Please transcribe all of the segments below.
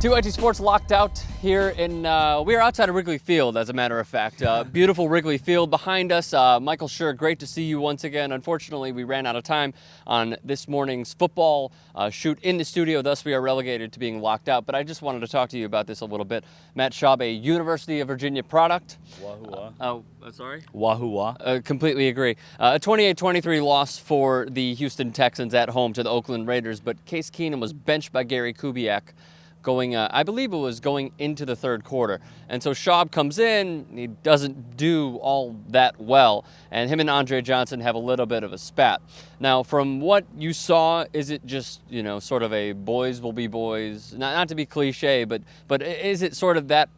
2IT Sports locked out here in, we are outside of Wrigley Field, as a matter of fact. Beautiful Wrigley Field behind us. Michael Schur, great to see you once again. Unfortunately, we ran out of time on this morning's football shoot in the studio, thus we are relegated to being locked out. But I just wanted to talk to you about this a little bit. Matt Schaub, a University of Virginia product. Wahoo-wah. Sorry? Wahoo-wah. Completely agree. A 28-23 loss for the Houston Texans at home to the Oakland Raiders, but Case Keenum was benched by Gary Kubiak going, I believe it was going into the third quarter. And so Schaub comes in, he doesn't do all that well, and him and Andre Johnson have a little bit of a spat. Now, from what you saw, is it just, sort of a boys will be boys, not to be cliche, but is it sort of that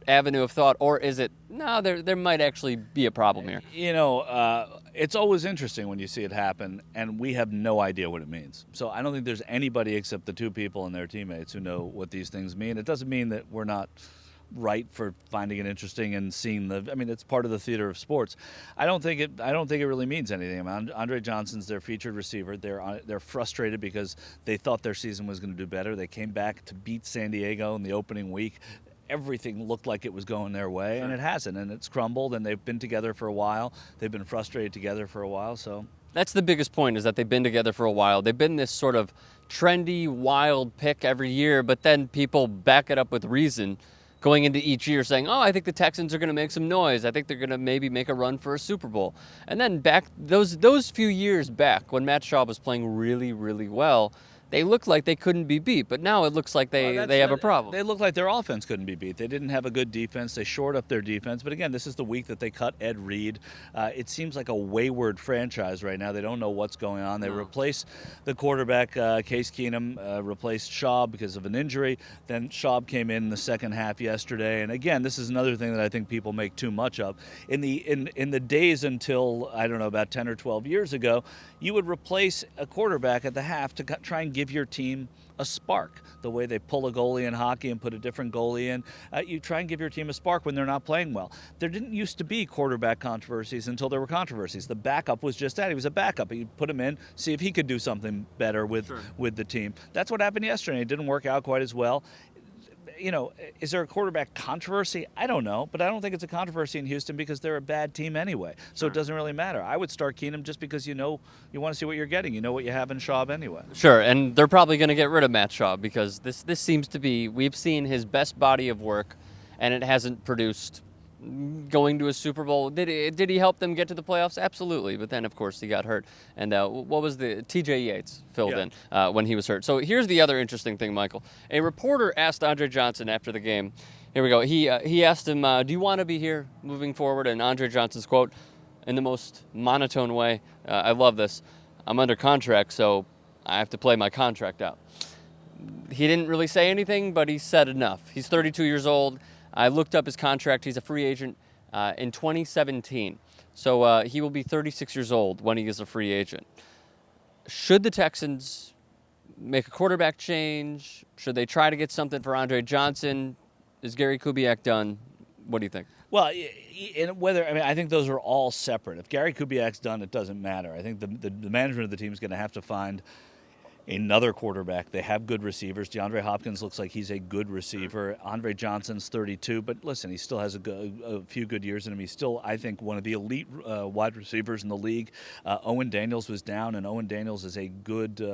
avenue of thought, or is it, no, there might actually be a problem here? It's always interesting when you see it happen, and we have no idea what it means. So I don't think there's anybody except the two people and their teammates who know what these things mean. It doesn't mean that we're not right for finding it interesting and seeing it's part of the theater of sports. I don't think it really means anything. Andre Johnson's their featured receiver. They're frustrated because they thought their season was going to do better. They came back to beat San Diego in the opening week. Everything looked like it was going their way, and it hasn't, and it's crumbled, and they've been together for a while. They've been frustrated together for a while, so. That's the biggest point, is that they've been together for a while. They've been this sort of trendy, wild pick every year, but then people back it up with reason going into each year saying, I think the Texans are going to make some noise. I think they're going to maybe make a run for a Super Bowl. And then back those few years back when Matt Schaub was playing really, really well, they looked like they couldn't be beat, but now it looks like they have a problem. They look like their offense couldn't be beat. They didn't have a good defense. They shored up their defense. But again, this is the week that they cut Ed Reed. It seems like a wayward franchise right now. They don't know what's going on. They replaced the quarterback, Case Keenum, replaced Schaub because of an injury. Then Schaub came in the second half yesterday. And again, this is another thing that I think people make too much of. In the days until, I don't know, about 10 or 12 years ago, you would replace a quarterback at the half to try and give your team a spark. The way they pull a goalie in hockey and put a different goalie in, you try and give your team a spark when they're not playing well. There didn't used to be quarterback controversies until there were controversies. The backup was just that. He was a backup. You put him in, see if he could do something better with the team. That's what happened yesterday. It didn't work out quite as well. Is there a quarterback controversy? I don't know, but I don't think it's a controversy in Houston because they're a bad team anyway. So it doesn't really matter. I would start Keenum just because you want to see what you're getting. You know what you have in Schaub anyway. Sure, and they're probably going to get rid of Matt Schaub because this seems to be, we've seen his best body of work, and it hasn't produced going to a Super Bowl. Did he help them get to the playoffs? Absolutely, but then of course he got hurt. And what was the TJ Yates filled in when he was hurt. So here's the other interesting thing, Michael. A reporter asked Andre Johnson after the game. Here we go. He asked him, "Do you want to be here moving forward?" And Andre Johnson's quote, in the most monotone way, I love this: "I'm under contract, so I have to play my contract out." He didn't really say anything, but he said enough. He's 32 years old. I looked up his contract. He's a free agent in 2017. So he will be 36 years old when he is a free agent. Should the Texans make a quarterback change? Should they try to get something for Andre Johnson? Is Gary Kubiak done? What do you think? Well, I think those are all separate. If Gary Kubiak's done, it doesn't matter. I think the management of the team is going to have to find another quarterback. They have good receivers. DeAndre Hopkins looks like he's a good receiver. Andre Johnson's 32, but listen, he still has a few good years in him. He's still, I think, one of the elite wide receivers in the league. Owen Daniels was down, and Owen Daniels is a good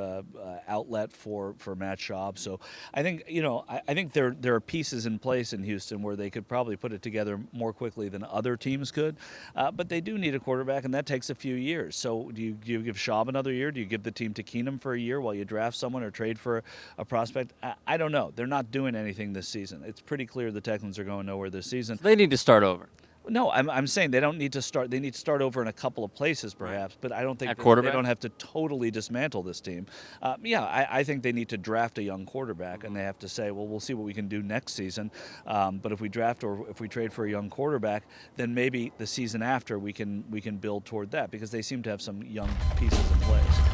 outlet for Matt Schaub. So I think I think there are pieces in place in Houston where they could probably put it together more quickly than other teams could. But they do need a quarterback, and that takes a few years. So do you give Schaub another year? Do you give the team to Keenum for a year while you draft someone or trade for a prospect? I don't know. They're not doing anything this season. It's pretty clear the Texans are going nowhere this season. They need to start over. No, I'm saying they don't need to start. They need to start over in a couple of places, perhaps. But I don't think they don't have to totally dismantle this team. I think they need to draft a young quarterback, and they have to say, well, we'll see what we can do next season. But if we draft or if we trade for a young quarterback, then maybe the season after we can build toward that because they seem to have some young pieces in place.